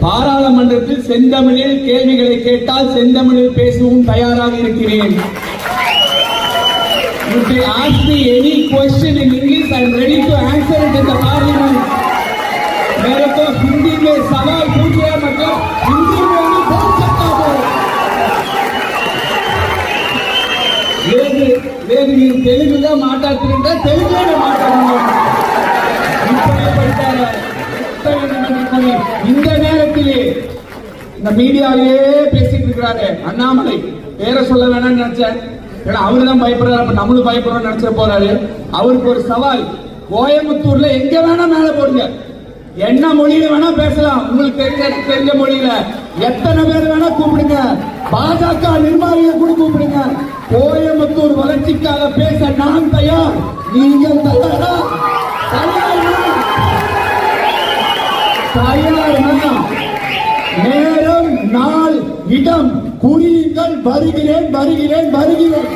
பாராளுமன்றத்தில் செந்தமிழில் கேள்விகளை கேட்டால் செந்தமிழில் பேசவும் தயாராக இருக்கிறேன். If you ask me any question in English, I am ready to answer it in the parliament. मेरे को हिंदी में सवाल पूछे मतलब हिंदी में भी बोल सकता हूँ. लेकिन ये तेलुगु का मातात्रिंदा तेलुगु में मातात्रिंदा. இந்த நேரத்திலே இந்த மீடியாவிலே பேசிட்டு இருக்கிறாரு அண்ணாமலை. பேரை சொல்ல வேணாம்னு நினைச்சேன். அவரு தான் பயப்படுறாரு, அப்ப நம்மளும் பயப்படுறோம் நினைச்ச போறாரு. அவருக்கு ஒரு சவால், கோயம்புத்தூர்ல எங்க வேணா மேல போடுங்க, என்ன மொழியில வேணா பேசலாம், உங்களுக்கு தெரிஞ்ச மொழியில எத்தனை பேர் வேணா கூப்பிடுங்க, பாஜக நிர்வாகிகளை கூட கூப்பிடுங்க, கோயம்புத்தூர் வளர்ச்சிக்காக பேச நான் தயார். நீங்க தயாரா? நேரம், நாள், இடம் குறியுங்கள். வருகிறேன் வருகிறேன் வருகிறேன்.